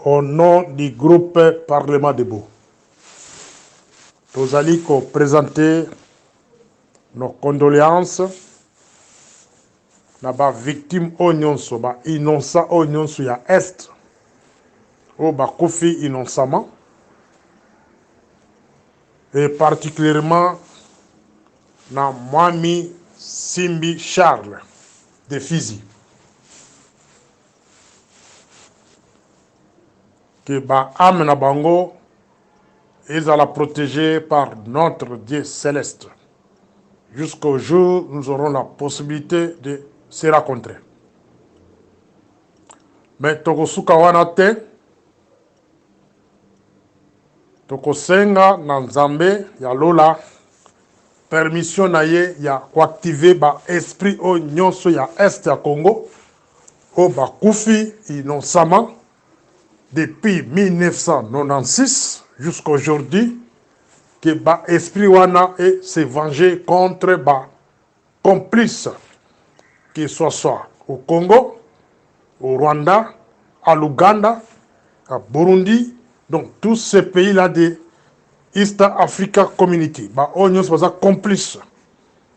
Au nom du groupe Parlement debout, nous allons présenter nos condoléances na ba victime onyonso ba innocent onyonso ya est o ba kofi innocemment et particulièrement na Mwami Simbi Charles de Fizi que ba âme na bango ezala protégée par notre Dieu céleste jusqu'au jour où nous aurons la possibilité de se rencontrer. Mais tokosuka wana te, tokosenga na Nzambe ya lola permission na ye ya koactiver ba esprit o nyonso ya est ya Congo o bakufi innocemment depuis 1996 jusqu'à aujourd'hui que ba esprit wana et se venger contre ba complices que ce soit au Congo, au Rwanda, à l'Ouganda, à Burundi, donc tous ces pays-là de East Africa Community, ba onyons baza complice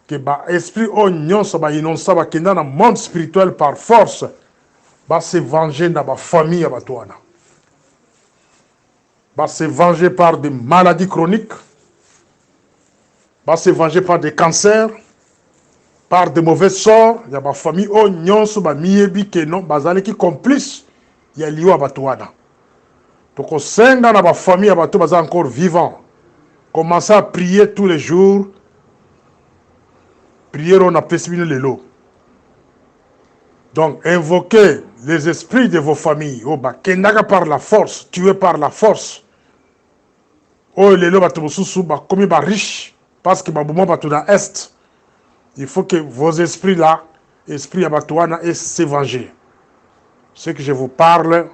que ba esprit onyons ba inonsa ba kenda na monde spirituel par force ba se venger na ba famille ba toana. Ba se venger par des maladies chroniques, ba se venger par des cancers, par de mauvais sorts, il y a ma famille onyonso ba miyebi ke non bazali ki complice ya liwa batuana. Donc au sein dans ma famille ya batu baza encore vivant. Commencez à prier tous les jours. Prier on a pessimine lelo. Donc invoquez les esprits de vos familles. Oh ba kendaga par la force, tué par la force. Oh lelo batu mususu ba komi ba riche parce que ba bouma batu na est. Il faut que vos esprits-là, esprits abatouana, et se venger. Ce que je vous parle,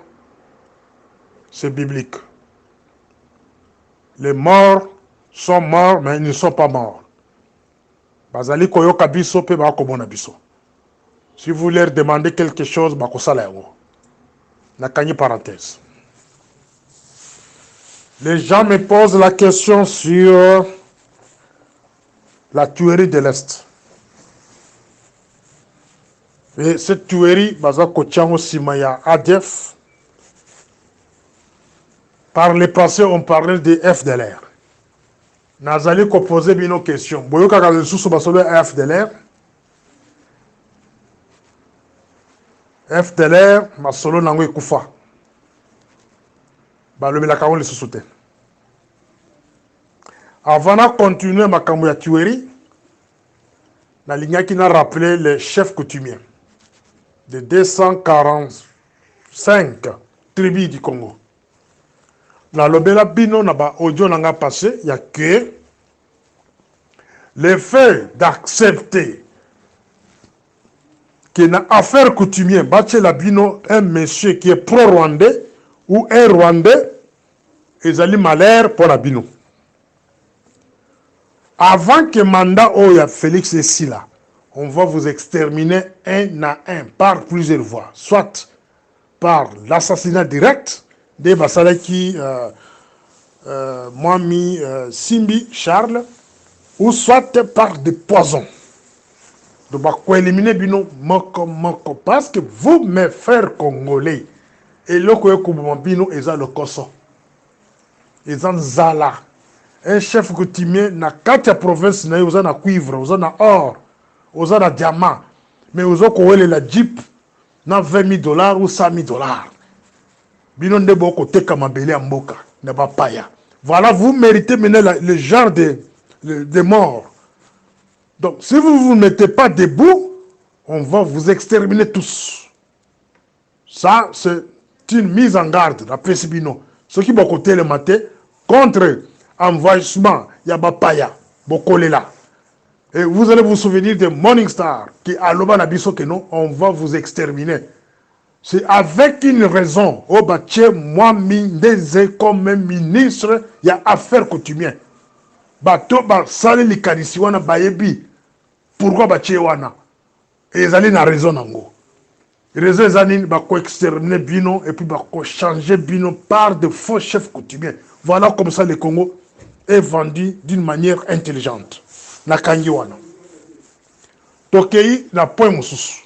c'est biblique. Les morts sont morts, mais ils ne sont pas morts. Bazali koyoka biso pe ba komona biso. Si vous leur demandez quelque chose, ba kosala yango. Nakani parenthèse. Les gens me posent la question sur la tuerie de l'Est. Et cette tuerie, baza kochango simaya ADF. Par le passé, on parlait de FDLR. Nazali ko poser bino question. Boyoka ka lesusu basolo FDLR. FDLR, masolo nango ekufa. Balobela ka on lesusu te. Avant de continuer makambo ya tuerie, na lignaki na rappeler les chefs coutumiers de 245 tribus du Congo. La lobela bino na ba audio nanga passé, il y a que le fait d'accepter que na affaire coutumier, bache la bino un monsieur qui est pro-rwandais ou un rwandais, ezali malheur pour la bino. Avant que mandat oya Félix et Sila, on va vous exterminer un à un par plusieurs voies. Soit par l'assassinat direct de Basalaki Mwami Simbi Charles, ou soit par des poisons. Donc, on va éliminer bino moko parce que vous, mes frères congolais, et le bino eza le koso. Eza nzala. Un chef coutumier na kati province na oza na cuivre, oza na or, oza na diamant, mais oza kowele la jeep na $20 ou $100,000. Bino nde boko teka mabele ya mboka na bapaya. Voilà, vous méritez maintenant le genre de mort. Donc, si vous ne vous mettez pas debout, on va vous exterminer tous. Ça, c'est une mise en garde, la Pesibino. Ce qui va côté le matin, contre envahissement, il y a Bapaya, Bokolela. Et vous allez vous souvenir de Morning Star, qui a l'Oba Nabiso que non, on va vous exterminer. C'est avec une raison. Au bâtiment, moi, Mindeze, comme ministre, il y a affaire coutumière. Bato, sale likanisiwana, bayebi. Pourquoi bâtiment wana? Et ils allaient na raison nango. réseau des années, exterminer Bino et puis changer Bino par de faux chefs coutumiers. Voilà comme ça le Congo est vendu d'une manière intelligente. Na kangi wana. Tokei na point mosusu.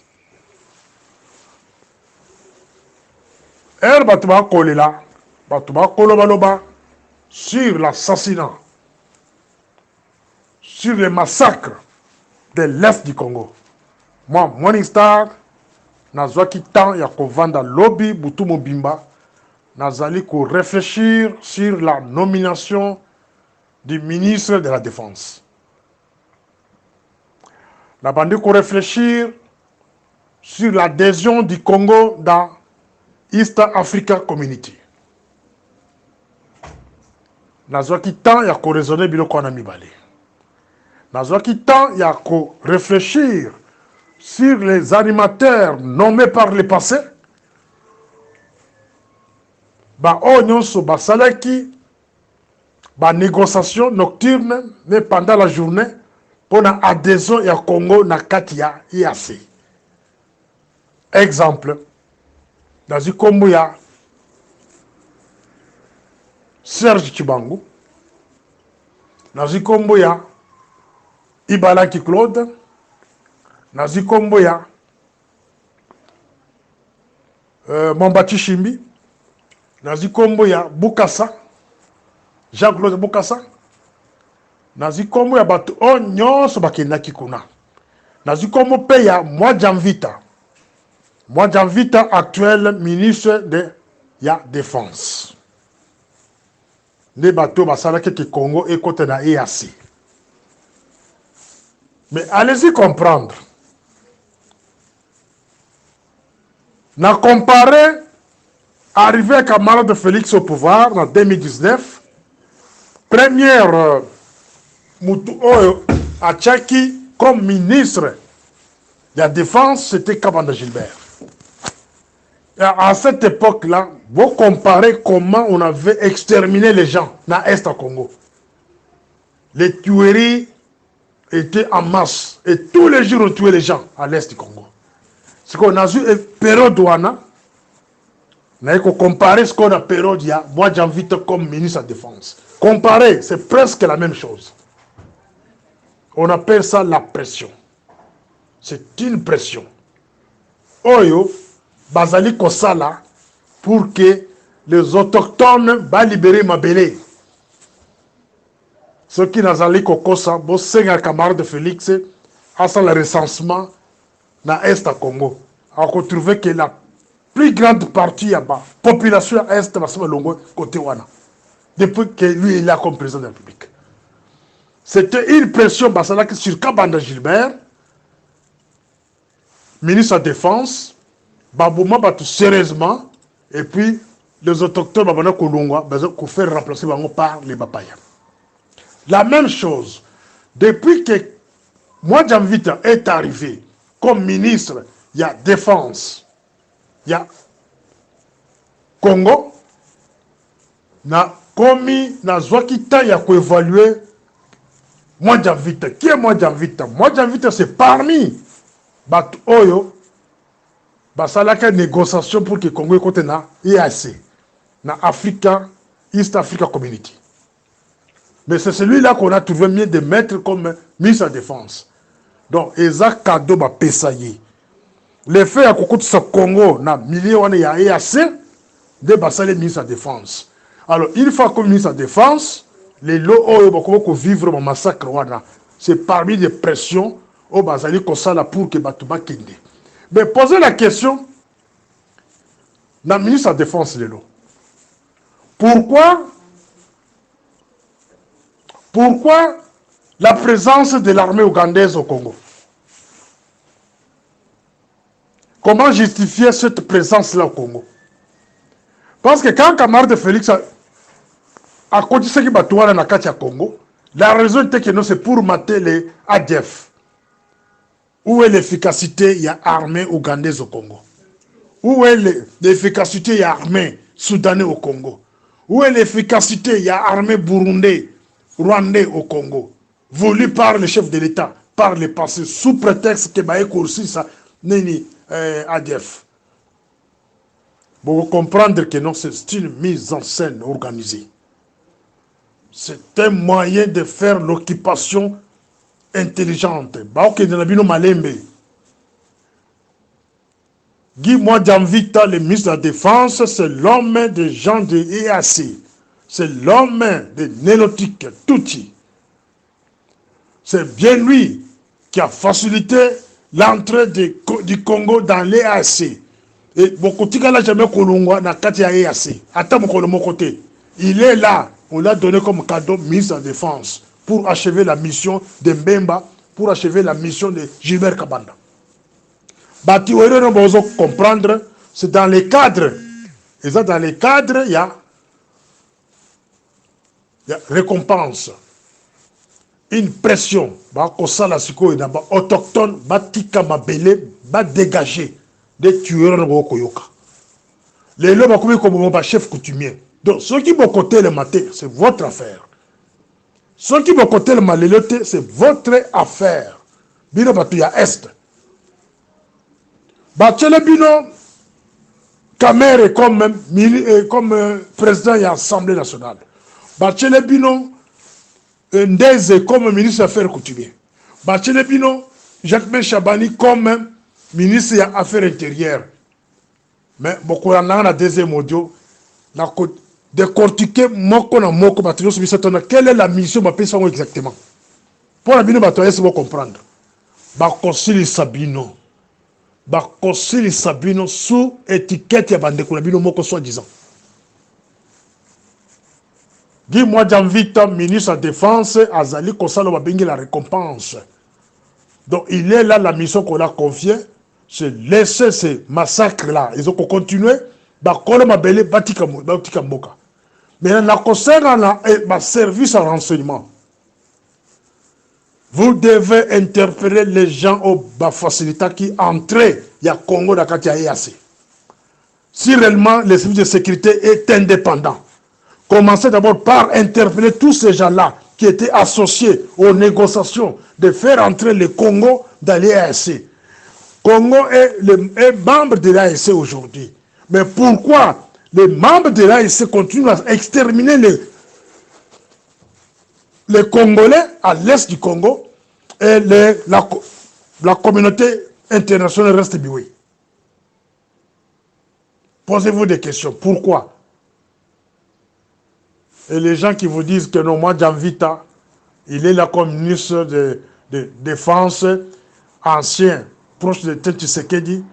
Batuba kolela, batuba kolobaloba sur l'assassinat, sur les massacres de l'Est du Congo. Moi, Morning Star, nazwaki temps ya kovanda lobby butu mobimba, nazali ko réfléchir sur la nomination du ministre de la Défense. Nabandi ko réfléchir sur l'adhésion du Congo dans East Africa Community. Nazwaki temps ya ko raisonner biloko na mibale. Nazwaki temps ya ko réfléchir sur les animateurs nommés par le passé. Ba nyonso basalaki ba négociation nocturne mais pendant la journée pour la adhésion ya Congo na kati ya IAC. Exemple, nazi kombo ya Serge Chibangu, nazi kombo ya Ibalaki Claude, nazi kombo ya Mombati Shimbi, nazi kombo ya Bukasa, Jean-Claude Bukasa, nazi kombo ya batu o nyonso bakendaki kuna. Nazi kombo pe ya Mwadjamvita. Mwadjamvita, actuel ministre de la Défense. Les bateaux basalaki ki Congo et côté na EAC. Mais allez-y comprendre. Na comparé arrivé à camarade de Félix au pouvoir en 2019, première Moutou à Tchaki comme ministre de la Défense, c'était Kabanda Gilbert. Et à cette époque-là, vous comparez comment on avait exterminé les gens dans l'Est du Congo. Les tueries étaient en masse. Et tous les jours, on tuait les gens à l'Est du Congo. Ce qu'on a vu, une période douana, on a comparé ce qu'on a période il y a, moi j'invite comme ministre de la Défense. Comparer, c'est presque la même chose. On appelle ça la pression. C'est une pression. Oyo, Bazali Kosala, pour que les autochtones va libérer Mabélé. Ceux qui n'ont pas Kokosa, bon, c'est un camarade de Félix, à ça le recensement dans l'Est du Congo. On a retrouvé que la plus grande partie de la population Est va se faire côté Wana. Depuis que lui est là comme président de la République. C'était une pression sur Kabanda Gilbert, ministre de la Défense, Babouma Batou sérieusement, et puis les autochtones Babana Kolongwa, pour faire remplacer par les Bapaya. La même chose, depuis que Mwadjamvita est arrivé comme ministre, il y a Défense, il y a Congo, na komi na Zwakita, il y a évaluer Mwadjamvita. Qui est Mwadjamvita? Mwadjamvita, c'est parmi Batu Oyo. Basalaka négociation pour que Congo côté na EAC, na Africa, East Africa Community. Mais c'est celui-là qu'on a trouvé mieux de mettre comme ministre de la Défense. Donc, Ezak Kado ba pesaye. Les faits à Kokoto sa Congo, na milieu on ya EAC, de basale ministre de la Défense. Alors, une fois comme ministre de la Défense, les lots qui vivre mon massacre, c'est parmi les pressions au basali kosala pour que Batouba kende. Mais posez la question, la ministre de la Défense de l'eau. Pourquoi la présence de l'armée ougandaise au Congo? Comment justifier cette présence-là au Congo? Parce que quand camarade de Félix a continué à battre dans le Congo, la raison était que c'est pour mater les ADF. Où est l'efficacité de l'armée ougandaise au Congo? Où est l'efficacité de l'armée soudanais au Congo? Où est l'efficacité de l'armée burundais, rwandais au Congo? Voulu par le chef de l'État, par le passé, sous prétexte que Baye Koursi, ça, Nini ADF. Pour comprendre que non, c'est une mise en scène organisée. C'est un moyen de faire l'occupation intelligente. Guy Mwadjamvita, le ministre de la Défense, c'est l'homme des gens de EAC. C'est l'homme de Nélotique, Touti. C'est bien lui qui a facilité l'entrée du Congo dans l'EAC. Et Bokotika n'a jamais Kolongwa dans Katia EAC. Attends mon côté. Il est là. On l'a donné comme cadeau ministre de la Défense pour achever la mission de Mbemba, pour achever la mission de Gilbert Kabanda. Bati Ouere, nous devons comprendre, c'est dans les cadres. Et ça, dans les cadres, il y a récompense. Une pression. Bakosala siko ina ba autochtone, batika mabele, ba dégager des tueurs de Bokoyoka. Les lois bakoumi comme ba chef coutumier. Donc ceux qui vont côté le matin, c'est votre affaire. Ceux qui vont côté le maléloté, c'est votre affaire. Bino batuya est. Bachele bino Kamere comme président de l'Assemblée nationale. Bachele bino Ndeze comme ministre des Affaires coutumières. Bachele bino Jacques Chabani comme ministre des Affaires intérieures. Mais beaucoup en a un deuxième audio. Décortiquer moko na moko batino subisatona. Quelle est la mission bapesa exactement? Pour la bino batoye c'est pour comprendre. Bakosili Sabino. Bakosili Sabino sous étiquette ya bandeko na bino moko soi-disant. Guy Mwadjamvita, ministre de la Défense, Azali Kosalo Babengi la récompense. Donc il est là, la mission qu'on a confiée, c'est laisser ces massacres-là. Ils ont continué, Bakole Mabele, Batika Mboka. Mais la concernant la service à renseignement, vous devez interpeller les gens au facilita qui entrent, il y a Congo, il y a EAC. Si réellement le service de sécurité est indépendant, commencez d'abord par interpeller tous ces gens-là qui étaient associés aux négociations de faire entrer le Congo dans l'EAC. Congo est membre de l'AEC aujourd'hui. Mais pourquoi les membres de l'AEC continuent à exterminer les Congolais à l'est du Congo et la communauté internationale reste biouée? Posez-vous des questions. Pourquoi? Et les gens qui vous disent que non, moi, Mwadjamvita, il est là comme ministre de Défense, ancien, proche de Tshisekedi,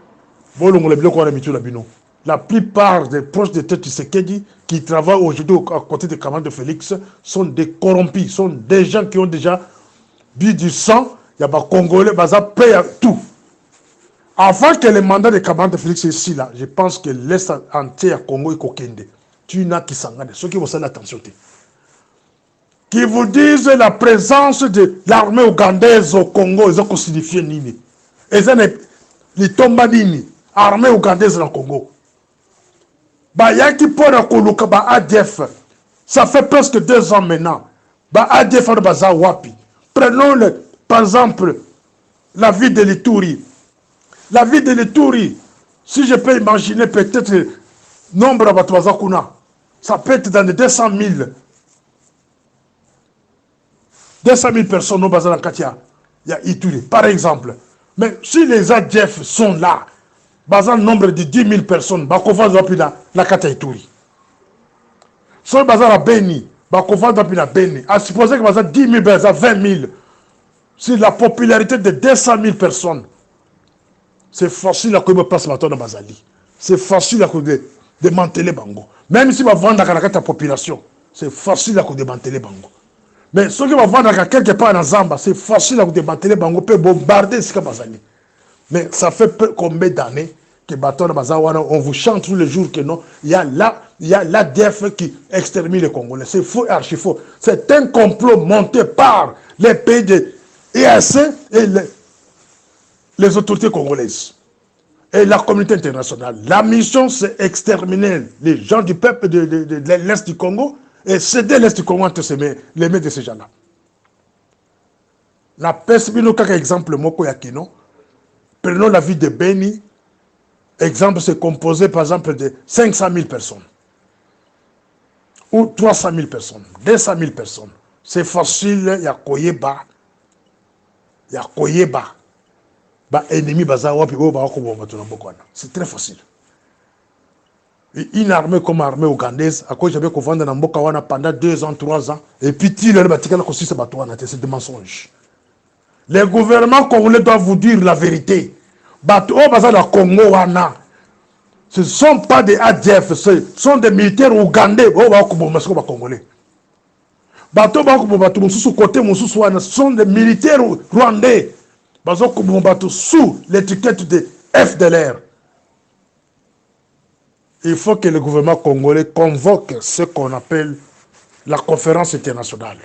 la plupart des proches de Tshisekedi qui travaillent aujourd'hui à côté de camarades de Félix sont des corrompus, sont des gens qui ont déjà bu du sang, il y a des Congolais, ils payent tout. Avant que le mandat de camarades de Félix ici, là, je pense que l'Est entier à Congo est kokende. Tu n'as qui s'engagent, ceux qui vont faire attention. Qui vous disent la présence de l'armée ougandaise au Congo, ils ont signifié Nini. Ils ont les tombes Nini, armée ougandaise au Congo. Yaki pour la Koluka, ADF, ça fait presque 2 ans maintenant. ADF en Baza Wapi. Prenons par exemple la ville de l'Ituri. La ville de l'Ituri, si je peux imaginer peut-être le nombre de Batouazakuna, ça peut être dans les 200 000. 200 000 personnes au Bazar en Katia. Il y a Ituri, par exemple. Mais si les ADF sont là, basant le nombre de 10 000 personnes, Bakova doit plus la Katia Ituri. Si le Bazar a Beni, Bakova doit plus la Beni. À supposer que Bazar 10 000, Bazar 20 000. Si la popularité de 200 000 personnes, c'est facile à me passe maintenant dans Bazali. C'est facile à démanteler Bango. Même si on va vendre la population, c'est facile à démanteler Bango. Mais ceux qui vont vendre quelque part en Zamba, c'est facile à démanteler Bango, peut bombarder ce que Bazali. Mais ça fait combien d'années que Baton Bazawana, on vous chante tous les jours que non, il y a l'ADF qui extermine les Congolais. C'est faux et archi faux. C'est un complot monté par les pays de EAC et les autorités congolaises et la communauté internationale. La mission, c'est exterminer les gens du peuple de l'Est du Congo et céder l'Est du Congo entre les mains de ces gens-là. La peste, exemple, Moko Yakino, prenons la ville de Beni exemple, c'est composé par exemple de 500 000 personnes, ou 300 000 personnes, 200 000 personnes. C'est facile, il y a Koyeba, ennemi c'est très facile. Et une armée comme l'armée ougandaise, à quoi j'avais confondu dans Mboka wana pendant 2 ans, 3 ans, et puis il a c'est des mensonges. Les gouvernements congolais doivent vous dire la vérité. Congo wana, ce ne sont pas des ADF, ce sont des militaires ougandais. Congolais. Ce sont des militaires rwandais. Sous l'étiquette de FDLR. Il faut que le gouvernement congolais convoque ce qu'on appelle la conférence internationale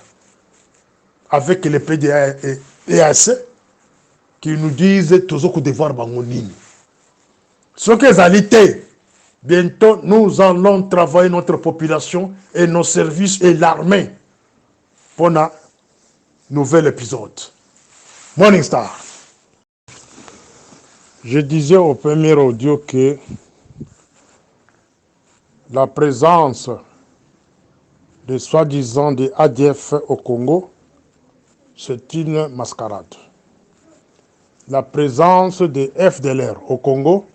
avec les PDA et EAC qui nous disent toujours qu'on devoir bangonini. Ce que les bientôt nous allons travailler notre population et nos services et l'armée pour un nouvel épisode. Morning Star. Je disais au premier audio que la présence de soi-disant des ADF au Congo, c'est une mascarade. La présence des FDLR au Congo,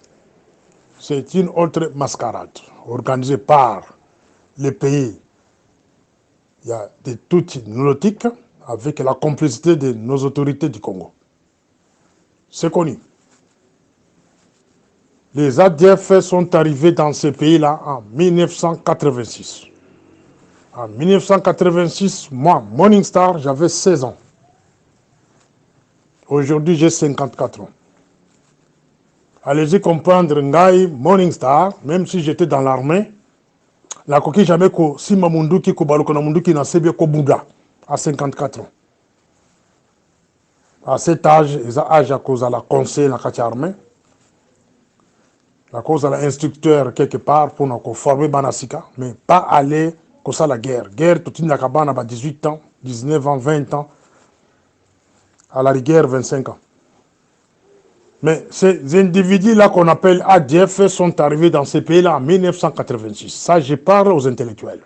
c'est une autre mascarade organisée par les pays. Il y a des toutes nautiques avec la complicité de nos autorités du Congo. C'est connu. Les ADF sont arrivés dans ce pays-là en 1986. En 1986, moi, Morning Star, j'avais 16 ans. Aujourd'hui, j'ai 54 ans. Allez-y comprendre, Ngai, Morning Star, même si j'étais dans l'armée, la coquille jamais ko Sima Munduki, ko Balokona Munduki, na Sébia ko Bouga, à 54 ans. À cet âge, ils ont âge à cause de la conseil dans la armée, à cause de l'instructeur quelque part pour nous former Banasika, mais pas aller comme ça la guerre. Guerre, tout le monde a 18 ans, 19 ans, 20 ans, à la rigueur 25 ans. Mais ces individus-là qu'on appelle ADF sont arrivés dans ces pays-là en 1986. Ça, je parle aux intellectuels.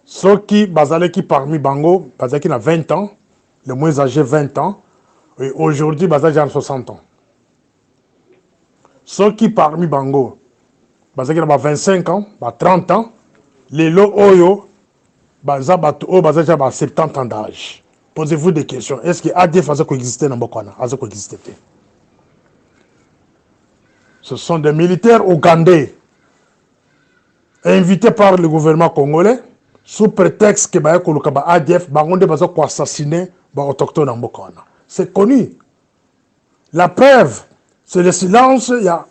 Ceux qui, Bazaleki parmi Bango, Bazaleki a 20 ans, les moins âgés 20 ans, et aujourd'hui, Bazaleki a 60 ans. Ceux qui parmi Bango, Bazaleki a 25 ans, 30 ans, les lots Oyo, Bazaleki a 70 ans d'âge. Posez-vous des questions. Est-ce que ADF a existé dans Bokwana? Ce sont des militaires ougandais invités par le gouvernement congolais sous prétexte que ADF a assassiné les autochtones dans Bokwana. C'est connu. La preuve, c'est le silence. Il y a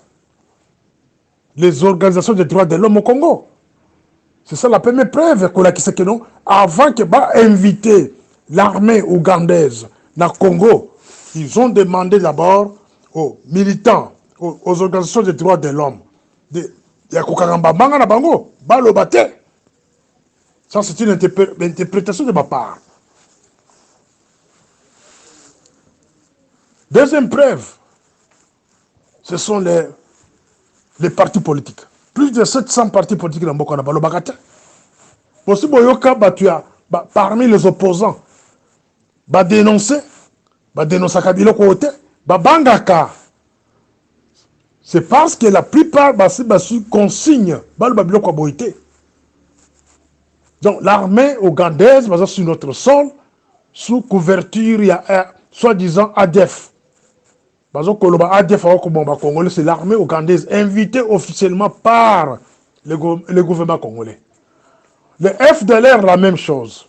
les organisations des droits de l'homme au Congo. C'est ça la première preuve que non, avant que inviter l'armée ougandaise dans le Congo, ils ont demandé d'abord aux militants, aux organisations des droits de l'homme, ça c'est une interprétation de ma part. Deuxième preuve, ce sont les partis politiques. Plus de 700 partis politiques dans Bokana Balobakate. Possible parmi les opposants, dénoncer Kabila côté, bangaka. C'est parce que la plupart consigne donc l'armée ougandaise sur notre sol sous couverture il y a soi-disant ADF. C'est l'armée ougandaise invitée officiellement par le gouvernement congolais. Le FDLR, la même chose.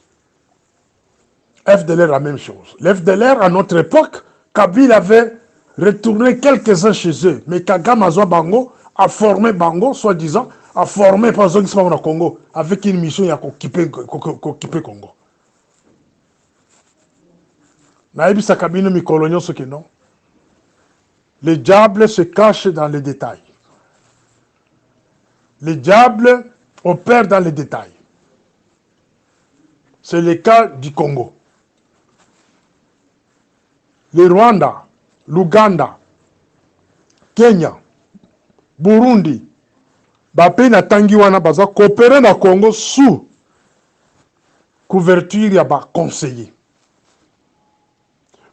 Le FDLR, à notre époque, Kabila avait retourné quelques-uns chez eux. Mais Kagame Azwa Bango a formé Bango, soi-disant, a formé par exemple au Congo, avec une mission qui a occupé Congo. Naïbi Sakabino Mikolonio, ce que non. Le diable se cache dans les détails. Le diable opère dans les détails. C'est le cas du Congo. Le Rwanda, l'Ouganda, Kenya, Burundi, pays na tangi wana baza coopérer na Congo sous couverture ya ba conseiller.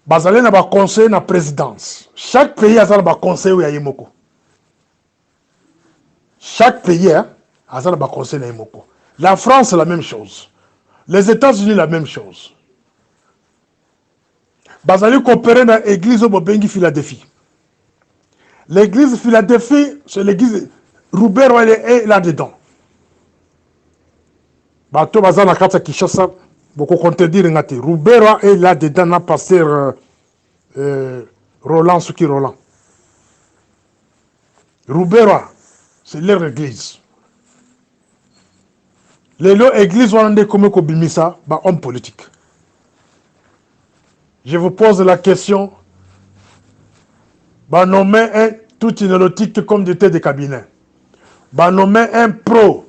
Bazale na ba conseiller na présidence. Chaque pays a ba conseiller ya yemoko. Chaque pays a ba conseiller na yemoko. La France la même chose. Les États-Unis la même chose. Bazali coopérer na église au Bobengi Philadelphie. L'église Philadelphie, c'est l'église Roubero est là-dedans. Bato bazana kata Kishasa, beaucoup contredire ngati. Roubero est là-dedans, na pasteur Roland Suki Roland. Roubero, c'est leur église. Les lots églises ont des comme Kobimisa, bah homme politique. Je vous pose la question, bah nommer toute une lotique comme du thé de cabinet. Bah nommer un pro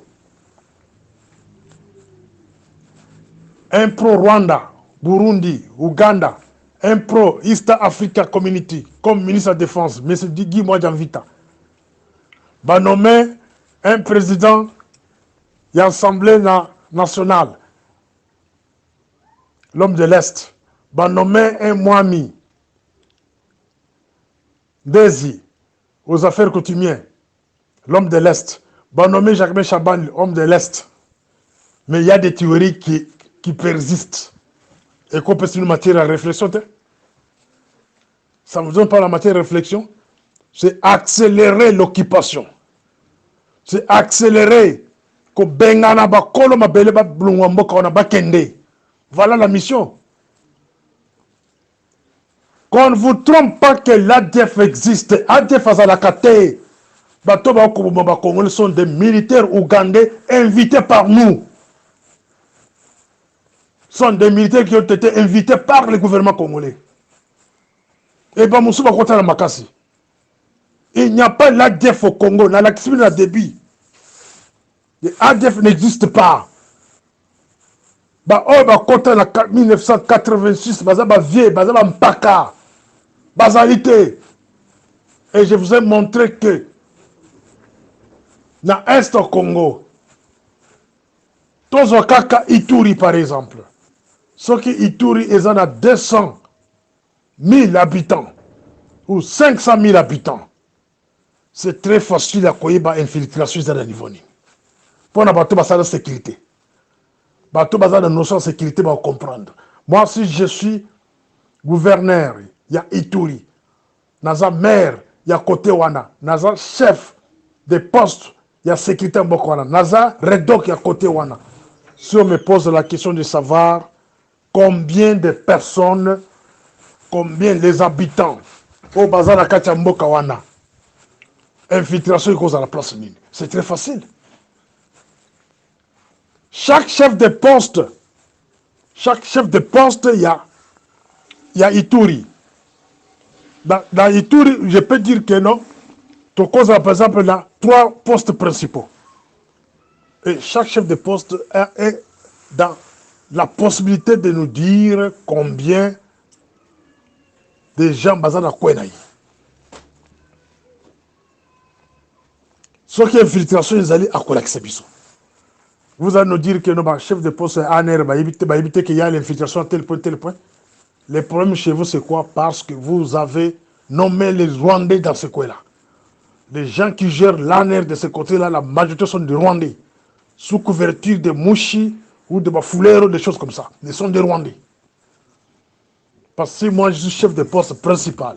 Rwanda, Burundi, Uganda, un pro East Africa Community, comme ministre de la Défense, M. Guy Mwadjanvita. Bah nommer un président de l'Assemblée nationale, l'homme de l'Est. Bah nommer un Mwami, Desi, aux affaires coutumières, l'homme de l'Est. Bah nommer Jacques Chaban, homme de l'Est. Mais il y a des théories qui persistent. Et qu'on peut sur une matière à réflexion. Ça ne vous donne pas la matière à réflexion. C'est accélérer l'occupation. C'est accélérer. Voilà la mission. Qu'on ne vous trompe pas que l'ADF existe. ADF Azalakate. Congolais sont des militaires ougandais invités par nous. Sont des militaires qui ont été invités par le gouvernement congolais. Et bien, Moussouba Kota Makassi. Il n'y a pas l'ADF au Congo. Dans l'activité de débit. L'ADF n'existe pas. Bah, oh, bah, Kota en 1986, bah, bah, vieux, bah, bah, mpaka. Basalité. Et je vous ai montré que dans l'Est au Congo, Tozo Kaka Ituri par exemple, ce qui Ituri est à 200 000 habitants ou 500 000 habitants, c'est très facile à quoi infiltration dans le niveau. Pour la bateau de sécurité. Bateau de notion de sécurité, va comprendre. Moi, si je suis gouverneur, il y a Ituri, naza maire, il y a côté wana, naza chef de poste, il y a sécurité Mbokwana, naza redok, il y a côté wana. Si on me pose la question de savoir combien de personnes, combien les habitants au bazar la Katia Mboka wana, infiltration cause à la place mine, c'est très facile. Chaque chef de poste, il y a Ituri. Dans Ituri, je peux dire que non. Tu causes par exemple là 3 postes principaux. Et chaque chef de poste est dans la possibilité de nous dire combien de gens basés dans Kwenaï. Ce qui est infiltration, ils allaient à Kolaksebiso. Vous allez nous dire que nos chef de poste est ANR, éviter qu'il y a l'infiltration à tel point. Le problème chez vous, c'est quoi? Parce que vous avez nommé les Rwandais dans ce coin-là. Les gens qui gèrent l'ANR de ce côté-là, la majorité sont des Rwandais. Sous couverture de Mouchi ou de Bafulero, des choses comme ça. Ils sont des Rwandais. Parce que moi, je suis chef de poste principal.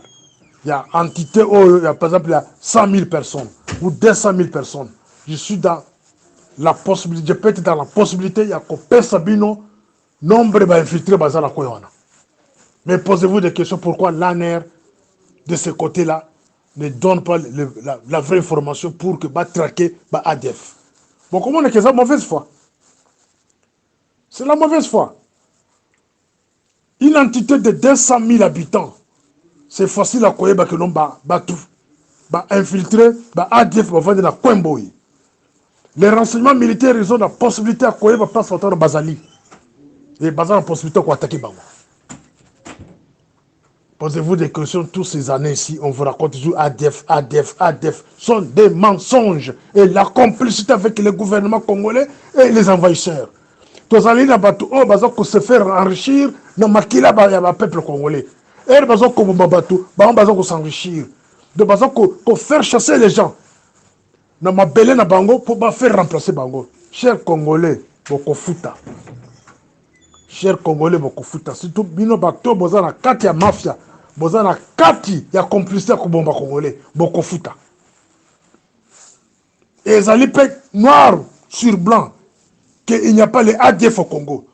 Il y a entité, par exemple, il y a 100 000 personnes ou 200 000 personnes. Je suis dans la possibilité, je peux être dans la possibilité, il y a coupé Sabino, nombre d'infiltrés basés à la Koyana. Mais posez-vous des questions, pourquoi l'ANR, de ce côté-là, ne donne pas la vraie information pour que va traquer ADF. Bon, comment on est que ça, mauvaise foi? C'est la mauvaise foi. Une entité de 200 000 habitants, c'est facile à croire que l'on va tout. Infiltrer, ADF va vendre dans Kwemboyi. Les renseignements militaires, ils ont la possibilité à croire que passe dans Bazali. Et Bazali a la possibilité d'attaquer Bango. Posez-vous des questions toutes ces années ici. On vous raconte toujours ADF, ADF, ADF. Ce sont des mensonges. Et la complicité avec les gouvernements congolais et les envahisseurs. Tous allez dans bateau, oh, pour se faire enrichir, dans makila le peuple congolais. Et bazo comme bateau, bazo s'enrichir. De bazo pour faire chasser les gens. Dans ma belle na bango pour faire remplacer bango. Chers Congolais, boko futa. Chers Congolais, boko futa. Surtout bino bateau boza na kati ya mafia. Boza na kati ya complicité ko bomba Congolais, boko futa. Et les alliés noir sur blanc qu'il n'y a pas les ADF au Congo.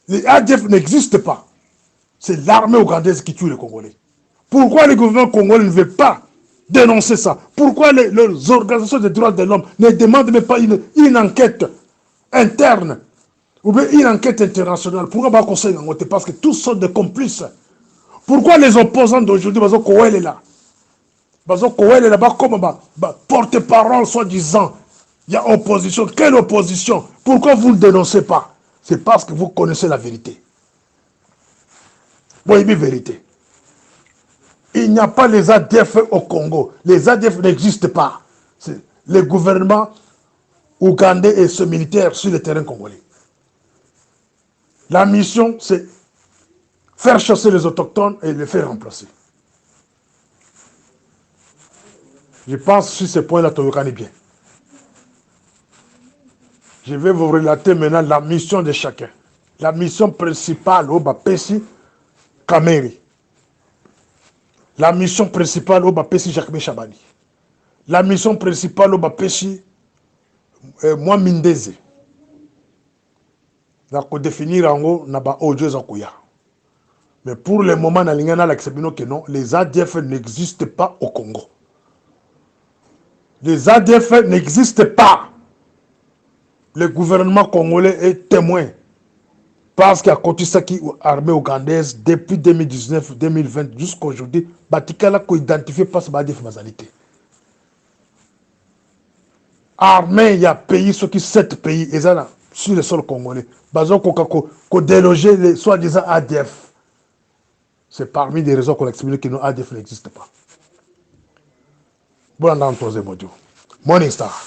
Les ADF n'existent pas. C'est l'armée ougandaise qui tue les Congolais. Pourquoi le gouvernement congolais ne veut pas dénoncer ça? Pourquoi les organisations des droits de l'homme ne demandent même pas une enquête interne ou bien une enquête internationale? Pourquoi pas conseil d'enquête? Parce que tous sont des complices. Pourquoi les opposants d'aujourd'hui, Bazo Kowel est là? Bazo Kowel est là-bas comme porte-parole soi-disant. Il y a opposition. Quelle opposition? Pourquoi vous ne dénoncez pas? C'est parce que vous connaissez la vérité. Oui, mais vérité. Il n'y a pas les ADF au Congo. Les ADF n'existent pas. C'est le gouvernement ougandais et ce militaire sur le terrain congolais. La mission, c'est faire chasser les autochtones et les faire remplacer. Je pense sur ce point-là, tu connais bien. Je vais vous relater maintenant la mission de chacun. La mission principale au Bapesi Kameri. La mission principale au Bapesi Jacques Chabani. La mission principale au Bapesi moi Mindeze. Donc définir en haut na ba audio zakuya. Mais pour le moment na lingana l'accebino que non, les ADF n'existent pas au Congo. Les ADF n'existent pas. Le gouvernement congolais est témoin. Parce qu'il y a Kotisaki, armée ougandaise, depuis 2019-2020 jusqu'à aujourd'hui, Batikala ko identifié pas ce ADF mazalité. Armée, il y a pays, ceux qui 7 pays, et ça sur le sol congolais. Bazo ko déloger les soi-disant ADF. C'est parmi les raisons qu'on a expliqué que nos ADF n'existent pas. Bon, on a entendu, Morning Star.